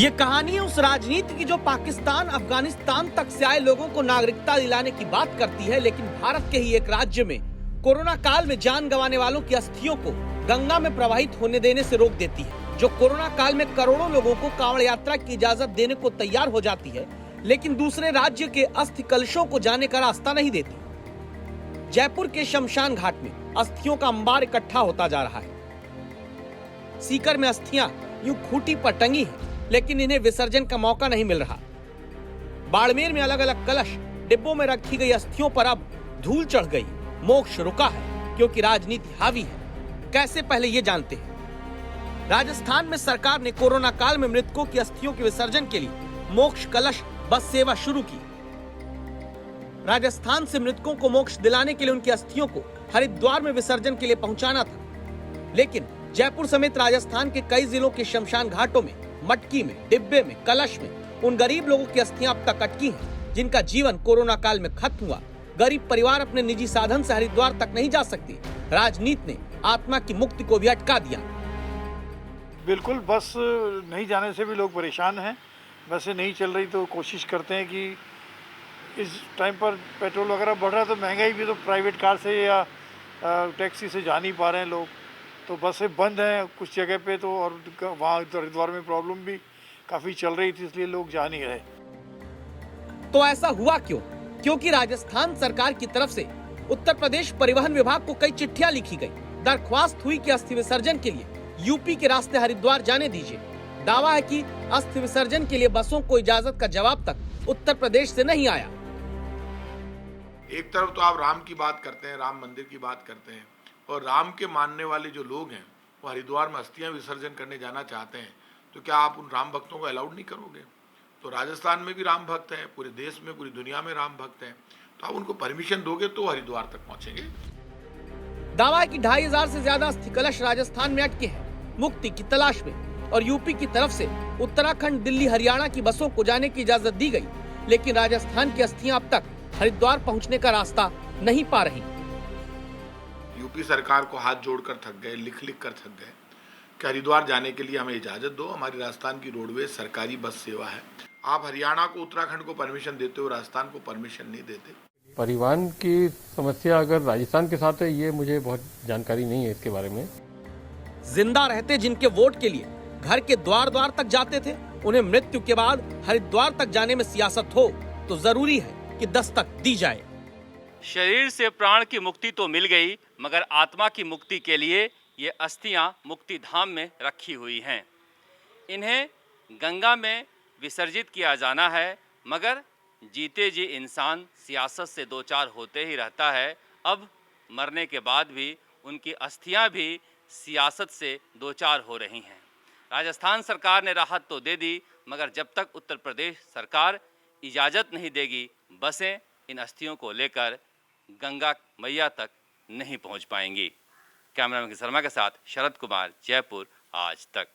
ये कहानी है उस राजनीति की जो पाकिस्तान अफगानिस्तान तक से आए लोगों को नागरिकता दिलाने की बात करती है, लेकिन भारत के ही एक राज्य में कोरोना काल में जान गंवाने वालों की अस्थियों को गंगा में प्रवाहित होने देने से रोक देती है। जो कोरोना काल में करोड़ों लोगों को कांवड़ यात्रा की इजाजत देने को तैयार हो जाती है, लेकिन दूसरे राज्य के अस्थि कलशों को जाने का रास्ता नहीं देती। जयपुर के शमशान घाट में अस्थियों का अंबार इकट्ठा होता जा रहा है। सीकर में अस्थियां यूं खूंटी पर टंगी हैं, लेकिन इन्हें विसर्जन का मौका नहीं मिल रहा। बाड़मेर में अलग अलग कलश डिब्बों में रखी गई अस्थियों पर अब धूल चढ़ गई। मोक्ष रुका है क्योंकि राजनीति हावी है। कैसे, पहले ये जानते हैं। राजस्थान में सरकार ने कोरोना काल में मृतकों की अस्थियों के विसर्जन के लिए मोक्ष कलश बस सेवा शुरू की। राजस्थान से मृतकों को मोक्ष दिलाने के लिए उनकी अस्थियों को हरिद्वार में विसर्जन के लिए पहुंचाना था, लेकिन जयपुर समेत राजस्थान के कई जिलों के शमशान घाटों में, मटकी में, डिब्बे में, कलश में उन गरीब लोगों की अस्थियां अब तक अटकी हैं, जिनका जीवन कोरोना काल में खत्म हुआ। गरीब परिवार अपने निजी साधन से हरिद्वार तक नहीं जा सकती। राजनीति ने आत्मा की मुक्ति को भी अटका दिया। बिल्कुल, बस नहीं जाने से भी लोग परेशान हैं। बसें नहीं चल रही तो कोशिश करते हैं कि इस टाइम पर पेट्रोल वगैरह बढ़ रहा है तो महंगाई भी, तो प्राइवेट कार से या टैक्सी से जा नहीं पा रहे हैं लोग, तो बसें बंद हैं कुछ जगह पे, तो और वहाँ हरिद्वार में प्रॉब्लम भी काफ़ी चल रही थी, इसलिए लोग जा नहीं रहे। तो ऐसा हुआ क्यों? क्योंकि राजस्थान सरकार की तरफ से उत्तर प्रदेश परिवहन विभाग को कई चिट्ठियां लिखी गई। दरख्वास्त हुई कि अस्थि विसर्जन के लिए यूपी के रास्ते हरिद्वार जाने दीजिए। दावा है कि अस्थि विसर्जन के लिए बसों को इजाजत का जवाब तक उत्तर प्रदेश से नहीं आया। एक तरफ तो आप राम की बात करते हैं, राम मंदिर की बात करते हैं, और राम के मानने वाले जो लोग हैं वो हरिद्वार में अस्थियां विसर्जन करने जाना चाहते हैं, तो क्या आप उन राम भक्तों को अलाउड नहीं करोगे? तो राजस्थान में भी राम भक्त हैं, पूरे देश में, पूरी दुनिया में राम भक्त हैं, तो आप उनको परमिशन दोगे तो हरिद्वार तक पहुंचेंगे। दावा है कि 2500 से ज्यादा अस्थि कलश राजस्थान में अटके हैं मुक्ति की तलाश में, और यूपी की तरफ से उत्तराखंड, दिल्ली, हरियाणा की बसों को जाने की इजाजत दी गई, लेकिन राजस्थान की अस्थियां अब तक हरिद्वार पहुंचने का रास्ता नहीं पा रही। यूपी सरकार को हाथ जोड़कर थक गए, लिख कर थक गए कि हरिद्वार जाने के लिए हमें इजाज़त दो। हमारी राजस्थान की रोडवेज सरकारी बस सेवा है। आप हरियाणा को, उत्तराखंड को परमिशन देते हो, राजस्थान को परमिशन नहीं देते। परिवहन की समस्या अगर राजस्थान के साथ है, ये मुझे बहुत जानकारी नहीं है इसके बारे में। जिंदा रहते जिनके वोट के लिए घर के द्वार द्वार तक जाते थे, उन्हें मृत्यु के बाद हरिद्वार तक जाने में सियासत हो तो जरूरी है कि दस्तक दी जाए। शरीर से प्राण की मुक्ति तो मिल गई, मगर आत्मा की मुक्ति के लिए ये अस्थियां मुक्ति धाम में रखी हुई हैं। इन्हें गंगा में विसर्जित किया जाना है, मगर जीते जी इंसान सियासत से दो चार होते ही रहता है। अब मरने के बाद भी उनकी अस्थियां भी सियासत से दो चार हो रही हैं। राजस्थान सरकार ने राहत तो दे दी, मगर जब तक उत्तर प्रदेश सरकार इजाज़त नहीं देगी, बसें इन अस्थियों को लेकर गंगा मैया तक नहीं पहुंच पाएंगी। कैमरामैन शर्मा के साथ शरद कुमार, जयपुर आज तक।